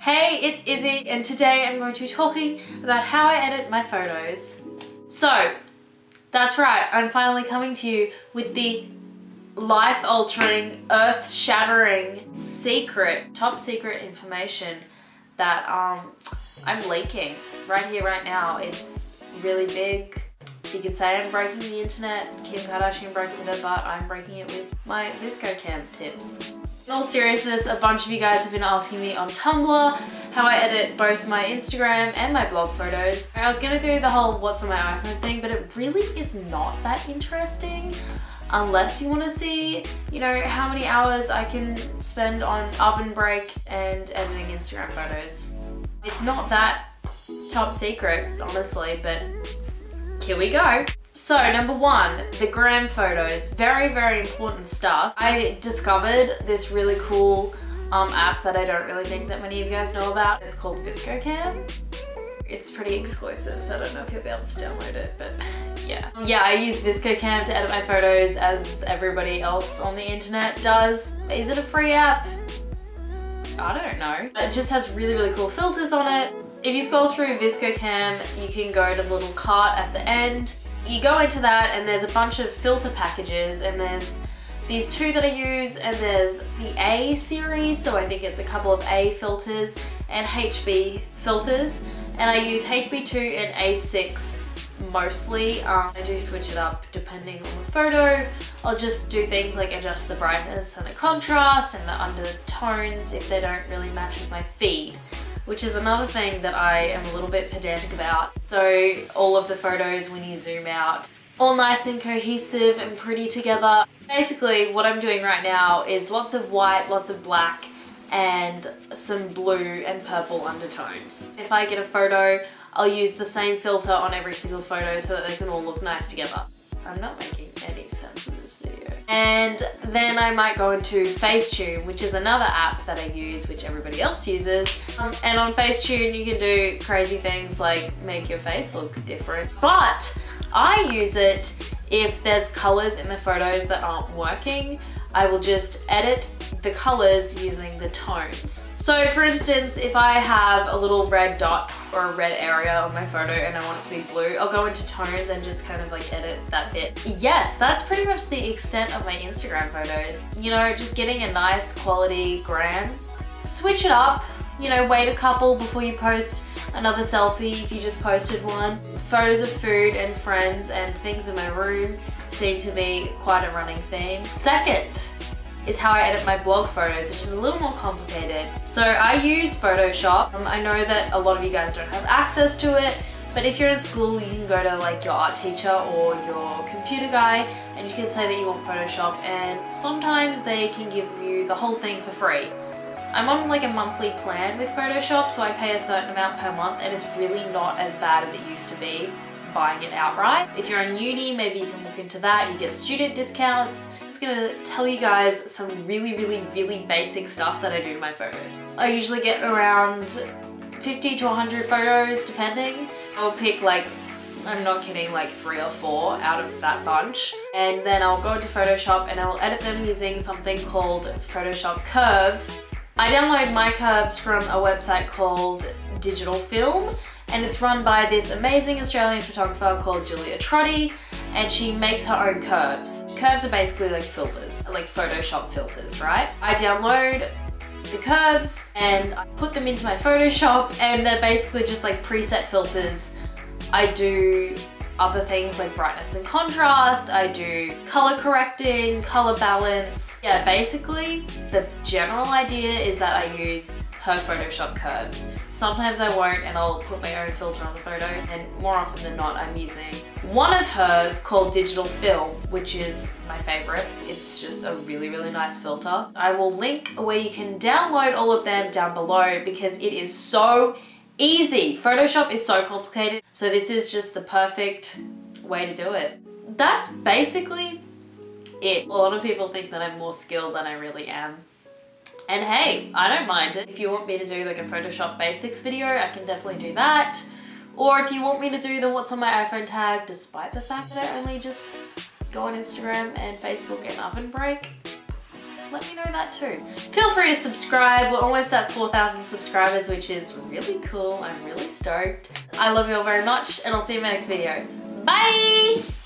Hey, it's Izzy, and today I'm going to be talking about how I edit my photos. So, that's right, I'm finally coming to you with the life-altering, earth-shattering, secret, top secret information that I'm leaking right here, right now. It's really big. You could say I'm breaking the internet. Kim Kardashian broke it with her butt. I'm breaking it with my VSCO cam tips. In all seriousness, a bunch of you guys have been asking me on Tumblr how I edit both my Instagram and my blog photos. I was gonna do the whole what's on my iPhone thing, but it really is not that interesting unless you wanna see, you know, how many hours I can spend on oven break and editing Instagram photos. It's not that top secret, honestly, but here we go. So number one, the gram photos. Very, very important stuff. I discovered this really cool app that I don't really think that many of you guys know about. It's called VSCO Cam. It's pretty exclusive, so I don't know if you'll be able to download it, but yeah. Yeah, I use VSCO Cam to edit my photos as everybody else on the internet does. Is it a free app? I don't know. It just has really, really cool filters on it. If you scroll through VSCO Cam, you can go to the little cart at the end. You go into that and there's a bunch of filter packages, and there's these two that I use, and there's the A series, so I think it's a couple of A filters and HB filters, and I use HB2 and A6 mostly. I do switch it up depending on the photo. I'll just do things like adjust the brightness and the contrast and the undertones if they don't really match with my feed, which is another thing that I am a little bit pedantic about. So all of the photos, when you zoom out, all nice and cohesive and pretty together. Basically what I'm doing right now is lots of white, lots of black, and some blue and purple undertones. If I get a photo, I'll use the same filter on every single photo so that they can all look nice together. I'm not making any sense in this video. And then I might go into Facetune, which is another app that I use, which everybody else uses. And on Facetune, you can do crazy things like make your face look different. But I use it if there's colors in the photos that aren't working. I will just edit the colors using the tones. So for instance, if I have a little red dot or a red area on my photo and I want it to be blue, I'll go into tones and just kind of like edit that bit. Yes, that's pretty much the extent of my Instagram photos. You know, just getting a nice quality gram. Switch it up, you know, wait a couple before you post another selfie if you just posted one. Photos of food and friends and things in my room seem to be quite a running thing. Second is how I edit my blog photos, which is a little more complicated. So I use Photoshop. I know that a lot of you guys don't have access to it, but if you're in school, you can go to like your art teacher or your computer guy and you can say that you want Photoshop, and sometimes they can give you the whole thing for free. I'm on like a monthly plan with Photoshop, so I pay a certain amount per month, and it's really not as bad as it used to be buying it outright. If you're in uni, maybe you can look into that. You get student discounts. I'm just gonna tell you guys some really, really, really basic stuff that I do to my photos. I usually get around 50 to 100 photos, depending. I'll pick like, I'm not kidding, like 3 or 4 out of that bunch. And then I'll go into Photoshop and I'll edit them using something called Photoshop Curves. I download my curves from a website called Digital Film, and it's run by this amazing Australian photographer called Julia Trotty, and she makes her own curves. Curves are basically like filters, like Photoshop filters, right? I download the curves and I put them into my Photoshop, and they're basically just like preset filters. I do other things like brightness and contrast, I do color correcting, color balance. Yeah, basically the general idea is that I use her Photoshop curves. Sometimes I won't, and I'll put my own filter on the photo, and more often than not I'm using one of hers called Digital Film, which is my favorite. It's just a really, really nice filter. I will link where you can download all of them down below because it is so easy. Photoshop is so complicated, so this is just the perfect way to do it. That's basically it. A lot of people think that I'm more skilled than I really am. And hey, I don't mind it. If you want me to do like a Photoshop basics video, I can definitely do that. Or if you want me to do the what's on my iPhone tag, despite the fact that I only just go on Instagram and Facebook and oven break, let me know that too. Feel free to subscribe. We're almost at 4,000 subscribers, which is really cool. I'm really stoked. I love you all very much, and I'll see you in my next video. Bye!